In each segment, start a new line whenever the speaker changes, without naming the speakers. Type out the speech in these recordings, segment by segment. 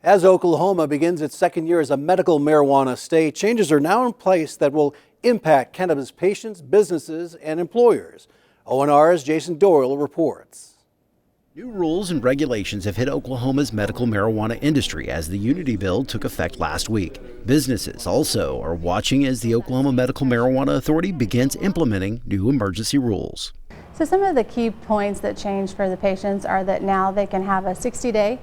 As Oklahoma begins its second year as a medical marijuana state, changes are now in place that will impact cannabis patients, businesses, and employers. ONR's Jason Doyle reports.
New rules and regulations have hit Oklahoma's medical marijuana industry as the Unity Bill took effect last week. Businesses also are watching as the Oklahoma Medical Marijuana Authority begins implementing new emergency rules.
So some of the key points that change for the patients are that now they can have a 60-day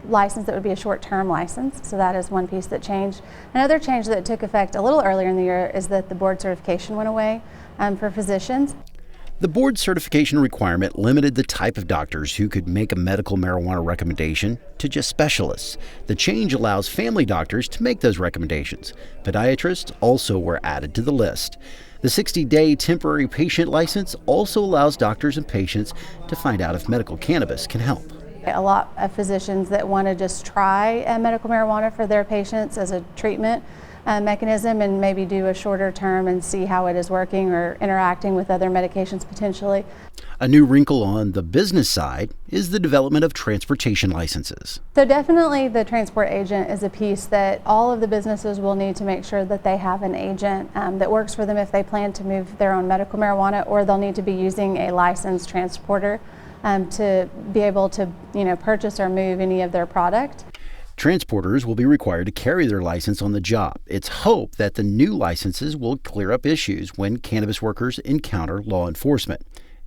license that would be a short-term license. So that is one piece that changed. Another change that took effect a little earlier in the year is that the board certification went away for physicians.
The board certification requirement limited the type of doctors who could make a medical marijuana recommendation to just specialists. The change allows family doctors to make those recommendations. Podiatrists also were added to the list. The 60-day temporary patient license also allows doctors and patients to find out if medical cannabis can help.
A lot of physicians that want to just try medical marijuana for their patients as a treatment mechanism and maybe do a shorter term and see how it is working or interacting with other medications potentially.
A new wrinkle on the business side is the development of transportation licenses.
So definitely the transport agent is a piece that all of the businesses will need to make sure that they have an agent that works for them if they plan to move their own medical marijuana, or they'll need to be using a licensed transporter to be able to purchase or move any of their product.
Transporters will be required to carry their license on the job. It's hoped that the new licenses will clear up issues when cannabis workers encounter law enforcement.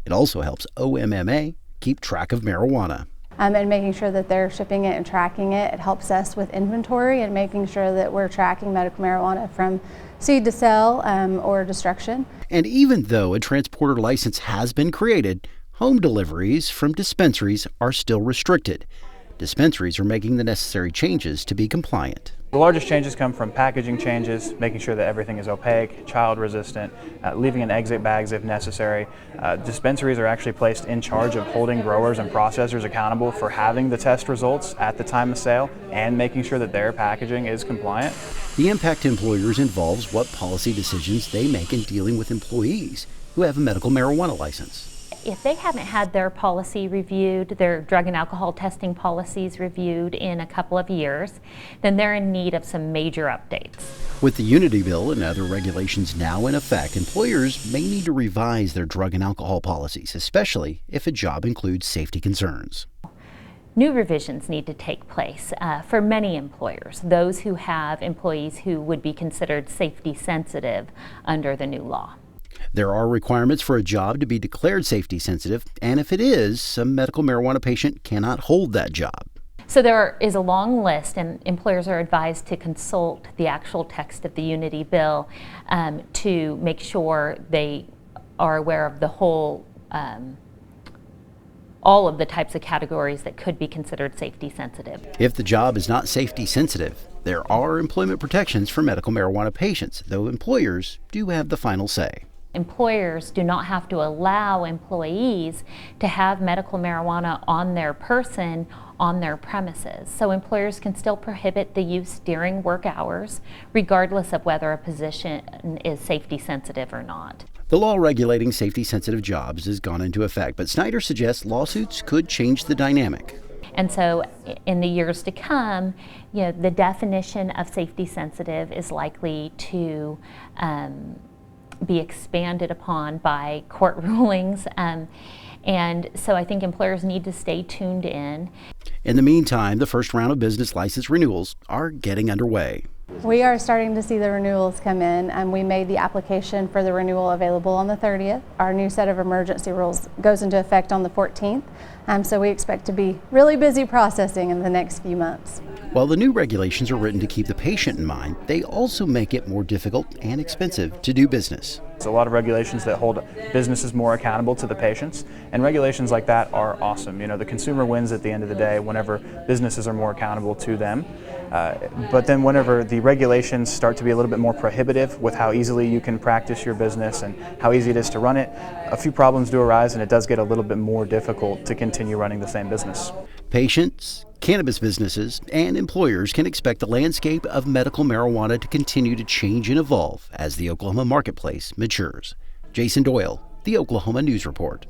It also helps OMMA keep track of marijuana.
And making sure that they're shipping it and tracking it. It helps us with inventory and making sure that we're tracking medical marijuana from seed to sale or destruction.
And even though a transporter license has been created, home deliveries from dispensaries are still restricted. Dispensaries are making the necessary changes to be compliant.
The largest changes come from packaging changes, making sure that everything is opaque, child resistant, leaving in exit bags if necessary. Dispensaries are actually placed in charge of holding growers and processors accountable for having the test results at the time of sale and making sure that their packaging is compliant.
The impact to employers involves what policy decisions they make in dealing with employees who have a medical marijuana license.
If they haven't had their policy reviewed, their drug and alcohol testing policies reviewed in a couple of years, then they're in need of some major updates.
With the Unity Bill and other regulations now in effect, employers may need to revise their drug and alcohol policies, especially if a job includes safety concerns.
New revisions need to take place for many employers, those who have employees who would be considered safety sensitive under the new law.
There are requirements for a job to be declared safety sensitive, and if it is, a medical marijuana patient cannot hold that job.
So there is a long list, and employers are advised to consult the actual text of the Unity Bill to make sure they are aware of the whole, all of the types of categories that could be considered safety sensitive.
If the job is not safety sensitive, there are employment protections for medical marijuana patients, though employers do have the final say.
Employers do not have to allow employees to have medical marijuana on their person on their premises. So employers can still prohibit the use during work hours, regardless of whether a position is safety sensitive or not.
The law regulating safety sensitive jobs has gone into effect, but Snyder suggests lawsuits could change the dynamic.
And so in the years to come, the definition of safety sensitive is likely to be expanded upon by court rulings. And so I think employers need to stay tuned in.
In the meantime, the first round of business license renewals are getting underway.
We are starting to see the renewals come in, and we made the application for the renewal available on the 30th. Our new set of emergency rules goes into effect on the 14th, so we expect to be really busy processing in the next few months.
While the new regulations are written to keep the patient in mind, they also make it more difficult and expensive to do business.
There's a lot of regulations that hold businesses more accountable to the patients, and regulations like that are awesome. The consumer wins at the end of the day whenever businesses are more accountable to them. But then whenever the regulations start to be a little bit more prohibitive with how easily you can practice your business and how easy it is to run it, a few problems do arise, and it does get a little bit more difficult to continue running the same business.
Patients, cannabis businesses, and employers can expect the landscape of medical marijuana to continue to change and evolve as the Oklahoma marketplace matures. Jason Doyle, the Oklahoma News Report.